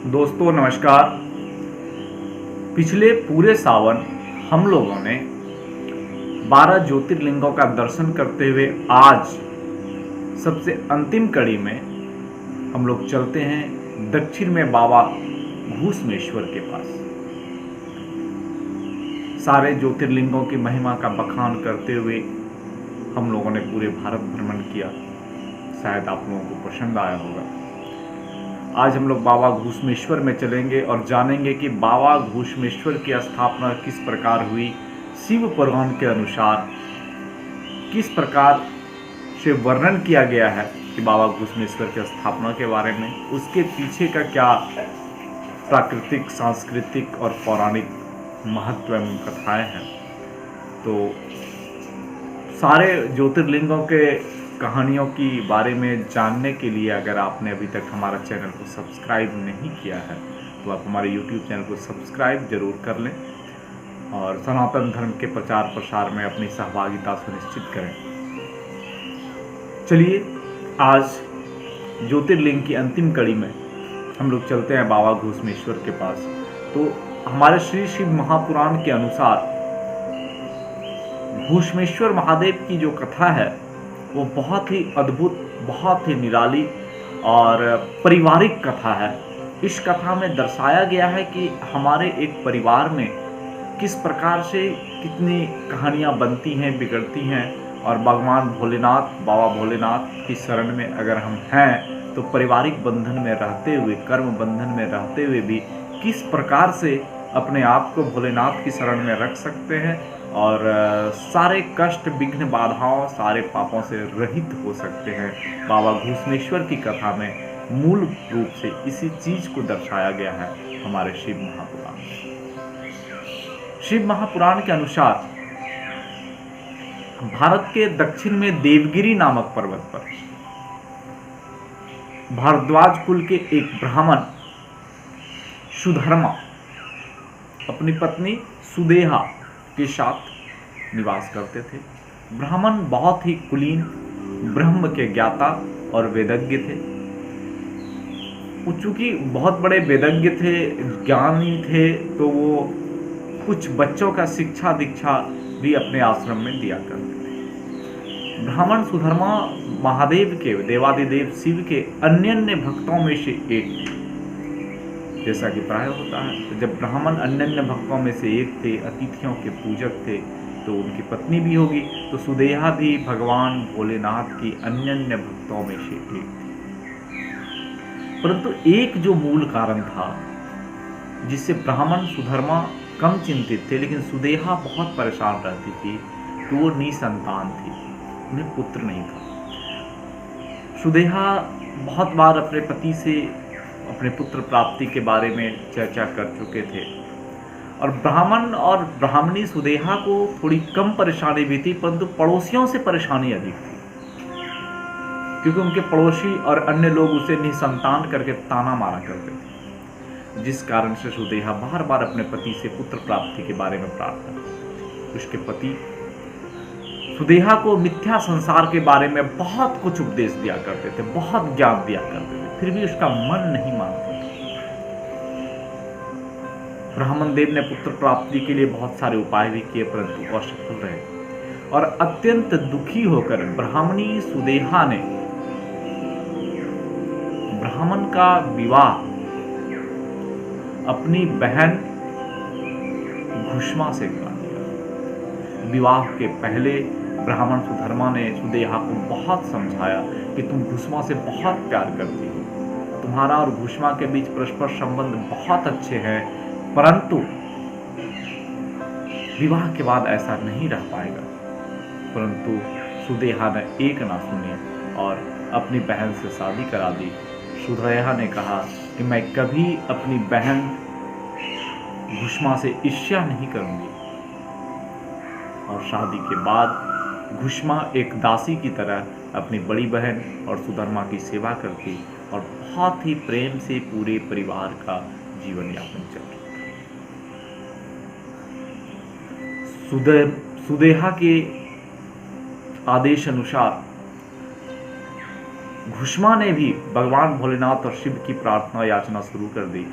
दोस्तों नमस्कार। पिछले पूरे सावन हम लोगों ने 12 ज्योतिर्लिंगों का दर्शन करते हुए आज सबसे अंतिम कड़ी में हम लोग चलते हैं दक्षिण में बाबा घूसमेश्वर के पास। सारे ज्योतिर्लिंगों की महिमा का बखान करते हुए हम लोगों ने पूरे भारत भ्रमण किया। शायद आप लोगों को पसंद आया होगा। आज हम लोग बाबा घूसमेश्वर में चलेंगे और जानेंगे कि बाबा घूसमेश्वर की स्थापना किस प्रकार हुई, शिव पुराण के अनुसार किस प्रकार से वर्णन किया गया है कि बाबा घूसमेश्वर की स्थापना के बारे में, उसके पीछे का क्या प्राकृतिक, सांस्कृतिक और पौराणिक महत्व एवं कथाएं हैं। तो सारे ज्योतिर्लिंगों के कहानियों की बारे में जानने के लिए अगर आपने अभी तक हमारा चैनल को सब्सक्राइब नहीं किया है तो आप हमारे YouTube चैनल को सब्सक्राइब जरूर कर लें और सनातन धर्म के प्रचार प्रसार में अपनी सहभागिता सुनिश्चित करें। चलिए आज ज्योतिर्लिंग की अंतिम कड़ी में हम लोग चलते हैं बाबा घूसमेश्वर के पास। तो हमारे श्री शिव महापुराण के अनुसार घूसमेश्वर महादेव की जो कथा है वो बहुत ही अद्भुत, बहुत ही निराली और पारिवारिक कथा है। इस कथा में दर्शाया गया है कि हमारे एक परिवार में किस प्रकार से कितनी कहानियाँ बनती हैं, बिगड़ती हैं और भगवान भोलेनाथ, बाबा भोलेनाथ की शरण में अगर हम हैं तो पारिवारिक बंधन में रहते हुए, कर्म बंधन में रहते हुए भी किस प्रकार से अपने आप को भोलेनाथ की शरण में रख सकते हैं और सारे कष्ट, विघ्न, बाधाओं, सारे पापों से रहित हो सकते हैं। बाबा घूसमेश्वर की कथा में मूल रूप से इसी चीज को दर्शाया गया है हमारे शिव महापुराण। शिव महापुराण के अनुसार भारत के दक्षिण में देवगिरी नामक पर्वत पर भारद्वाज कुल के एक ब्राह्मण सुधर्मा अपनी पत्नी सुदेहा के साथ निवास करते थे। ब्राह्मण बहुत ही कुलीन, ब्रह्म के ज्ञाता और वेदज्ञ थे। चूंकि बहुत बड़े वेदज्ञ थे, ज्ञानी थे, तो वो कुछ बच्चों का शिक्षा दीक्षा भी अपने आश्रम में दिया करते थे। ब्राह्मण सुधर्मा महादेव के, देवादिदेव शिव के अन्य भक्तों में से एक थे। जैसा कि प्राय होता है, तो जब ब्राह्मण अन्य भक्तों में से एक थे, अतिथियों के पूजक थे, तो उनकी पत्नी भी होगी। तो सुदेहा भी भगवान भोलेनाथ की अन्य भक्तों में से एक थी। परंतु एक जो मूल कारण था जिससे ब्राह्मण सुधर्मा कम चिंतित थे, लेकिन सुदेहा बहुत परेशान रहती थी, कि वो निसंतान थी, उन्हें पुत्र नहीं था। सुदेहा बहुत बार अपने पति से अपने पुत्र प्राप्ति के बारे में चर्चा कर चुके थे और ब्राह्मण और ब्राह्मणी सुदेहा को थोड़ी कम परेशानी भी थी, परंतु पड़ोसियों से परेशानी अधिक थी, क्योंकि उनके पड़ोसी और अन्य लोग उसे निसंतान करके ताना मारा करते थे, जिस कारण से सुदेहा बार बार अपने पति से पुत्र प्राप्ति के बारे में प्रार्थना करती। उसके पति सुदेहा को मिथ्या संसार के बारे में बहुत कुछ उपदेश दिया करते थे, बहुत ज्ञान दिया करते थे, फिर भी उसका मन नहीं मानता। ब्राह्मण देव ने पुत्र प्राप्ति के लिए बहुत सारे उपाय भी किए, परंतु असफल रहे और अत्यंत दुखी होकर ब्राह्मणी सुदेहा ने ब्राह्मण का विवाह अपनी बहन घुष्मा से करा दिया। विवाह के पहले ब्राह्मण सुधर्मा ने सुदेहा को बहुत समझाया कि तुम घुष्मा से बहुत प्यार करती हो, तुम्हारा और घुष्मा के बीच परस्पर संबंध बहुत अच्छे हैं, परंतु विवाह के बाद ऐसा नहीं रह पाएगा। परंतु सुदेहा ने एक ना सुनी और अपनी बहन से शादी करा दी। सुदेहा ने कहा कि मैं कभी अपनी बहन घुष्मा से ईर्ष्या नहीं करूंगी। और शादी के बाद घुष्मा एक दासी की तरह अपनी बड़ी बहन और सुधर्मा की सेवा करती और बहुत ही प्रेम से पूरे परिवार का जीवन यापन चल रहा था। सुदेहा के आदेश अनुसार घुष्मा ने भी भगवान भोलेनाथ और शिव की प्रार्थना याचना शुरू कर दी।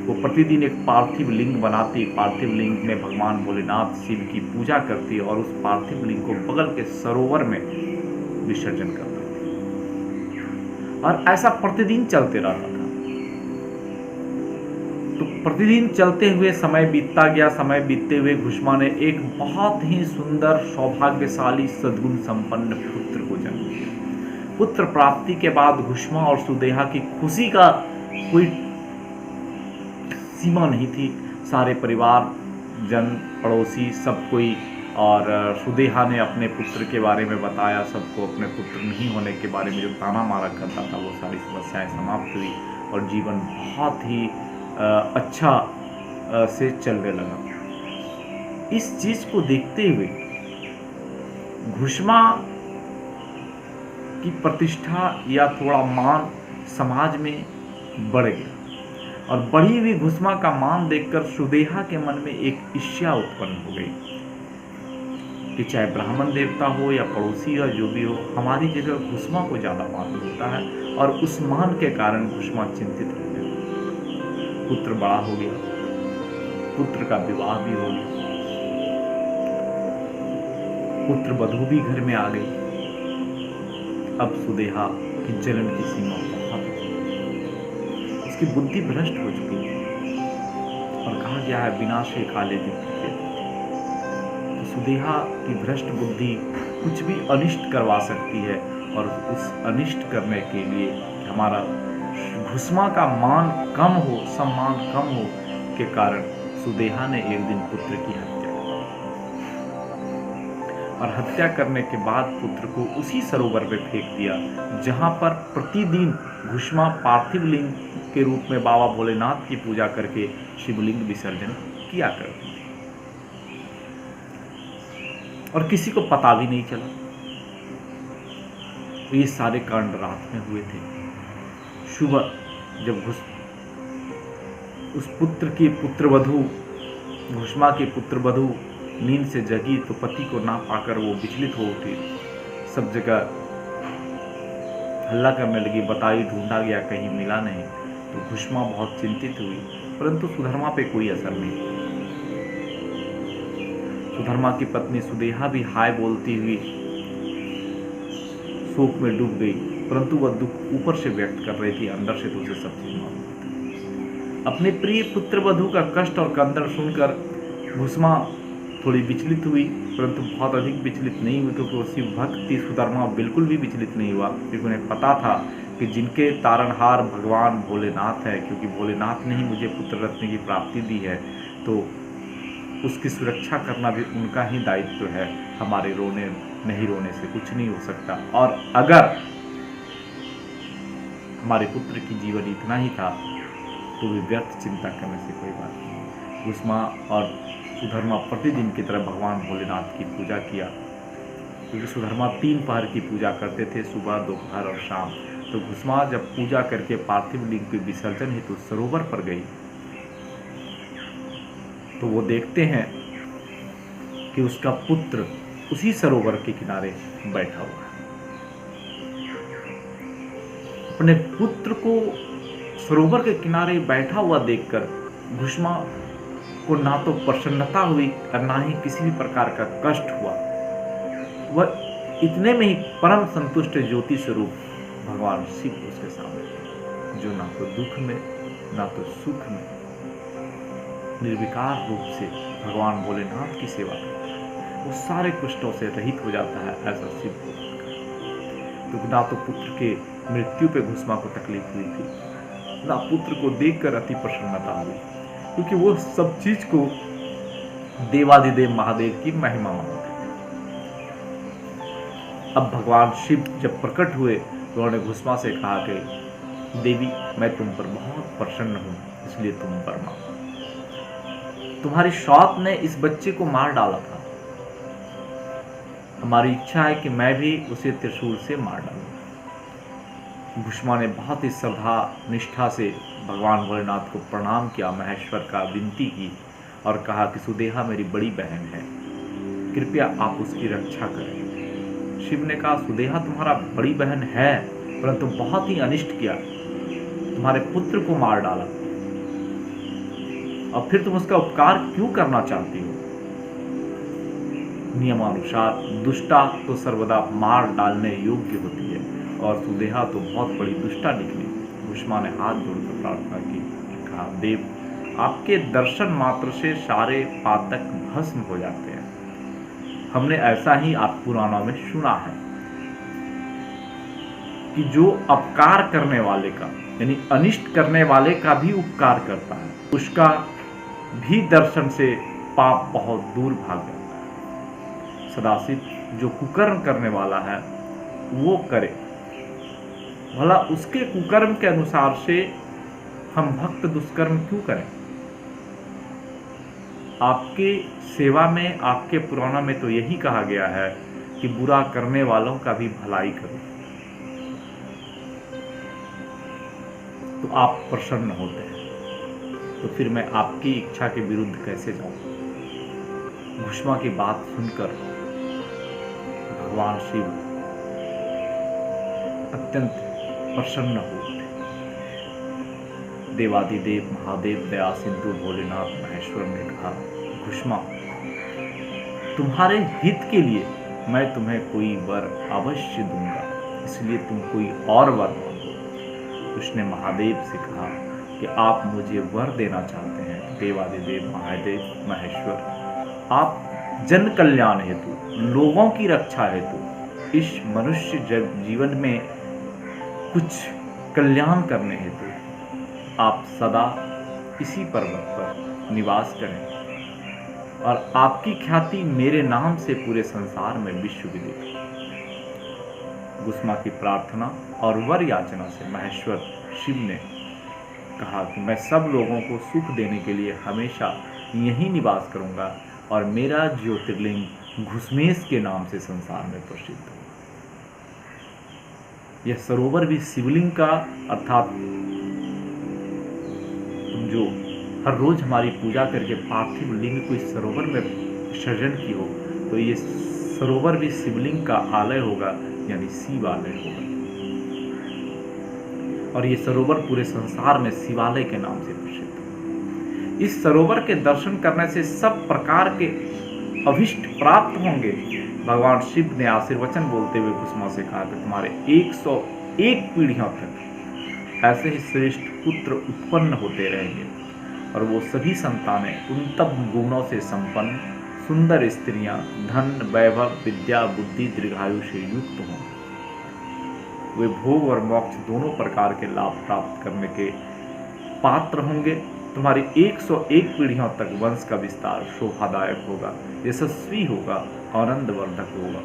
वो प्रतिदिन एक पार्थिव लिंग बनाती, पार्थिव लिंग में भगवान भोलेनाथ शिव की पूजा करती और उस पार्थिव लिंग को बगल के सरोवर में विसर्जन करती और ऐसा प्रतिदिन चलते रहता था। तो प्रतिदिन चलते हुए समय बीतता गया। समय बीतते हुए घुष्मा ने एक बहुत ही सुंदर, सौभाग्यशाली, सद्गुण संपन्न पुत्र को जन्म दिया। पुत्र प्राप्ति के बाद घुष्मा और सुदेहा की खुशी का कोई सीमा नहीं थी। सारे परिवार जन, पड़ोसी, सब कोई, और सुदेहा ने अपने पुत्र के बारे में बताया सबको। अपने पुत्र नहीं होने के बारे में जो ताना मारा करता था वो सारी समस्याएं समाप्त हुई और जीवन बहुत ही अच्छा से चलने लगा। इस चीज को देखते हुए घुष्मा की प्रतिष्ठा या थोड़ा मान समाज में बढ़ गया और बढ़ी हुई घुष्मा का मान देखकर सुदेहा के मन में एक ईर्ष्या उत्पन्न हो गई कि चाहे ब्राह्मण देवता हो या पड़ोसी या जो भी हो, हमारी जगह घुष्मा को ज्यादा मान मिलता है। और उस मान के कारण घुष्मा चिंतित हो गया। पुत्र बड़ा हो गया, पुत्र का विवाह भी हो गया, पुत्र वधू भी घर में आ गई। अब सुदेहा की जलन की सीमा बहुत है, उसकी बुद्धि भ्रष्ट हो चुकी है और कहा गया है विनाशे काले दिन। तो सुदेहा की भ्रष्ट बुद्धि कुछ भी अनिष्ट करवा सकती है और उस अनिष्ट करने के लिए हमारा घुष्मा का मान कम हो, सम्मान कम हो के कारण सुदेहा ने एक दिन पुत्र की हत्या की और हत्या करने के बाद पुत्र को उसी सरोवर में फेंक दिया जहां पर प्रतिदिन घुष्मा पार्थिव लिंग के रूप में बाबा भोलेनाथ की पूजा करके शिवलिंग विसर्जन किया करते थे और किसी को पता भी नहीं चला। ये सारे कांड रात में हुए थे। सुबह जब उस पुत्र की पुत्रवधू, घुष्मा की पुत्रवधू नींद से जगी तो पति को ना पाकर वो विचलित हो उठी। सब जगह हल्ला करने लगी, बताई, ढूंढा गया, कहीं मिला नहीं। तो घुष्मा बहुत चिंतित हुई, परंतु सुधर्मा पे कोई असर नहीं। सुधर्मा की पत्नी सुदेहा भी हाय बोलती हुई शोक में डूब गई, परंतु वह दुख ऊपर से व्यक्त कर रही थी, अंदर से तो उसे सब चीज मालूम थी। अपने प्रिय पुत्र वधू का कष्ट और कंदर सुनकर घुष्मा थोड़ी विचलित हुई, परंतु बहुत अधिक विचलित नहीं हुई क्योंकि वो शिव भक्त थी। सुधर्मा बिल्कुल भी विचलित नहीं हुआ क्योंकि उन्हें पता था कि जिनके तारणहार भगवान भोलेनाथ है, क्योंकि भोलेनाथ ने ही मुझे पुत्र रत्न की प्राप्ति दी है, तो उसकी सुरक्षा करना भी उनका ही दायित्व है। हमारे नहीं रोने से कुछ नहीं हो सकता। और अगर हमारे पुत्र की जीवन इतना ही था तो भी व्यर्थ चिंता करने से कोई बात नहीं। घुष्मा और सुधर्मा प्रतिदिन की तरह भगवान भोलेनाथ की पूजा किया, क्योंकि सुधर्मा 3 पहर की पूजा करते थे, सुबह, दोपहर और शाम। तो घुष्मा जब पूजा करके पार्थिव लिंग के विसर्जन हेतु सरोवर पर गई तो वो देखते हैं कि उसका पुत्र उसी सरोवर के किनारे बैठा हुआ है। अपने पुत्र को सरोवर के किनारे बैठा हुआ देखकर घुष्मा को ना तो प्रसन्नता हुई और ना ही किसी भी प्रकार का कष्ट हुआ। वह इतने में ही परम संतुष्ट ज्योति स्वरूप भगवान शिव उसके सामने थे, जो ना तो दुख में ना तो सुख में निर्विकार रूप से भगवान भोलेनाथ की सेवा करता है। वो सारे कष्टों से रहित हो जाता है ऐसा शिव को। तो ना तो पुत्र के मृत्यु पे घुष्मा को तकलीफ हुई थी, ना पुत्र को देखकर अति प्रसन्नता हुई, क्योंकि वो सब चीज को देवादिदेव महादेव की महिमा मानते थे। अब भगवान शिव जब प्रकट हुए तो उन्होंने घुष्मा से कहा कि देवी, मैं तुम पर बहुत प्रसन्न हूं, इसलिए तुम वर मांगो। तुम्हारी शौत ने इस बच्चे को मार डाला था, हमारी इच्छा है कि मैं भी उसे त्रिशूल से मार डालूं। घुष्मा ने बहुत ही श्रद्धा निष्ठा से भगवान भोलेनाथ को प्रणाम किया, महेश्वर का विनती की और कहा कि सुदेहा मेरी बड़ी बहन है, कृपया आप उसकी रक्षा करें। शिव ने कहा, सुदेहा तुम्हारा बड़ी बहन है, परंतु बहुत ही अनिष्ट किया, तुम्हारे पुत्र को मार डाला, और फिर तुम उसका उपकार क्यों करना चाहती हो? नियमानुसार दुष्टा तो सर्वदा मार डालने योग्य होती है, और सुदेहा तो बहुत बड़ी दुष्टा निकली। घुष्मा ने हाथ जोड़कर प्रार्थना की, कहा, देव, आपके दर्शन मात्र से सारे पातक भस्म हो जाते हैं। हमने ऐसा ही आप पुराणों में सुना है कि जो अपकार करने वाले का, यानी अनिष्ट करने वाले का भी उपकार करता है, उसका भी दर्शन से पाप बहुत दूर भाग जाता है। सदाशिव जो कुकर्म करने वाला है वो करे, भला उसके कुकर्म के अनुसार से हम भक्त दुष्कर्म क्यों करें? आपके सेवा में, आपके पुराणों में तो यही कहा गया है कि बुरा करने वालों का भी भलाई करो, तो आप प्रसन्न होते हैं। तो फिर मैं आपकी इच्छा के विरुद्ध कैसे जाऊं? घुष्मा की बात सुनकर भगवान शिव अत्यंत प्रसन्न हो उठे। देवादिदेव महादेव दया सिंधु भोलेनाथ महेश्वर ने कहा, घुष्मा, तुम्हारे हित के लिए मैं तुम्हें कोई वर अवश्य दूंगा, इसलिए तुम कोई और वर मांगो। उसने महादेव से कहा कि आप मुझे वर देना चाहते हैं। देवादिदेव महादेव महेश्वर, आप जन कल्याण हेतु, लोगों की रक्षा हेतु, इस मनुष्य जीवन में कुछ कल्याण करने हेतु आप सदा इसी पर्वत पर निवास करें और आपकी ख्याति मेरे नाम से पूरे संसार में विश्व विदित। घुष्मा की प्रार्थना और वर याचना से महेश्वर शिव ने कहा कि मैं सब लोगों को सुख देने के लिए हमेशा यहीं निवास करूंगा और मेरा ज्योतिर्लिंग घुष्मेश के नाम से संसार में प्रसिद्ध होगा। यह सरोवर भी शिवलिंग का, अर्थात तुम जो हर रोज हमारी पूजा करके पार्थिव लिंग को इस सरोवर में विसर्जन की हो, तो ये सरोवर भी शिवलिंग का आलय होगा, यानी शिवालय होगा। और ये सरोवर पूरे संसार में शिवालय के नाम से प्रसिद्ध है। इस सरोवर के दर्शन करने से सब प्रकार के अभिष्ट प्राप्त होंगे। भगवान शिव ने आशीर्वचन बोलते हुए घुष्मा से कहा कि तुम्हारे 101 पीढ़ियों तक ऐसे ही श्रेष्ठ पुत्र उत्पन्न होते रहेंगे और वो सभी संतानें उन्नत गुणों से संपन्न, सुंदर स्त्रियां, धन, वैभव, विद्या, बुद्धि, दीर्घायु से युक्त हों। वे भोग और मोक्ष दोनों प्रकार के लाभ प्राप्त करने के पात्र होंगे। तुम्हारी 101 पीढ़ियों तक वंश का विस्तार शोभादायक होगा, यशस्वी होगा, आनंदवर्धक होगा।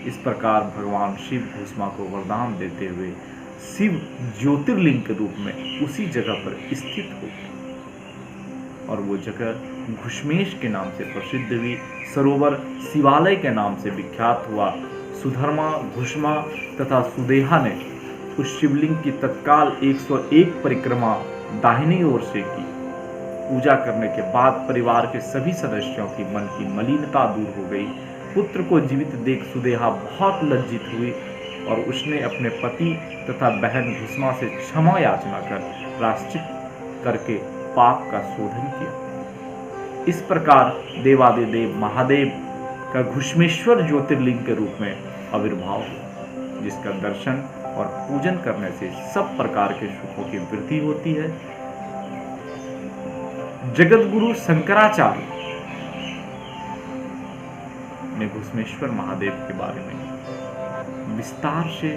इस प्रकार भगवान शिव घुष्मा को वरदान देते हुए शिव ज्योतिर्लिंग के रूप में उसी जगह पर स्थित हो गए और वो जगह घुष्मेश के नाम से प्रसिद्ध हुई। सरोवर शिवालय के नाम से विख्यात हुआ। सुधर्मा, घुष्मा तथा सुदेहा ने उस शिवलिंग की तत्काल 101 परिक्रमा दाहिनी ओर से की। पूजा करने के बाद परिवार के सभी सदस्यों की मन की मलिनता दूर हो गई। पुत्र को जीवित देख सुदेहा बहुत लज्जित हुई और उसने अपने पति तथा बहन घुष्मा से क्षमा याचना कर प्रायश्चित करके पाप का शोधन किया। इस प्रकार देवादिदेव महादेव का घुष्मेश्वर ज्योतिर्लिंग के रूप में आविर्भाव हुआ, जिसका दर्शन और पूजन करने से सब प्रकार के सुखों की वृद्धि होती है। जगत गुरु शंकराचार्य ने घुष्मेश्वर महादेव के बारे में विस्तार से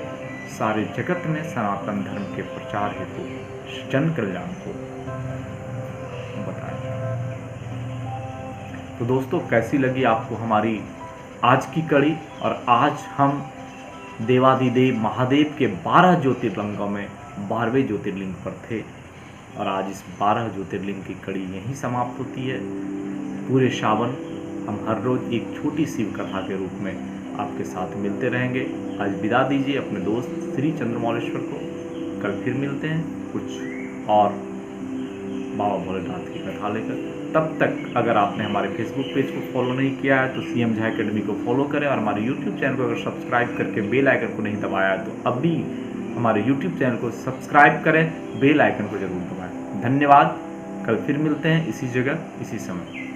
सारे जगत में सनातन धर्म के प्रचार हेतु जन कल्याण को बताया। तो दोस्तों, कैसी लगी आपको हमारी आज की कड़ी? और आज हम देवादिदेव महादेव के 12 ज्योतिर्लिंगों में 12वें ज्योतिर्लिंग पर थे और आज इस 12 ज्योतिर्लिंग की कड़ी यहीं समाप्त होती है। पूरे श्रावण हम हर रोज एक छोटी शिव कथा के रूप में आपके साथ मिलते रहेंगे। आज विदा दीजिए अपने दोस्त श्री चंद्रमौलेश्वर को। कल फिर मिलते हैं कुछ और बाबा भोलेनाथ की कथा लेकर। तब तक अगर आपने हमारे फेसबुक पेज को फॉलो नहीं किया है तो CM झा एकेडमी को फॉलो करें और हमारे YouTube चैनल को अगर सब्सक्राइब करके बेल आइकन को नहीं दबाया है तो अभी हमारे YouTube चैनल को सब्सक्राइब करें, बेल आइकन को जरूर दबाएं। धन्यवाद। कल फिर मिलते हैं इसी जगह इसी समय।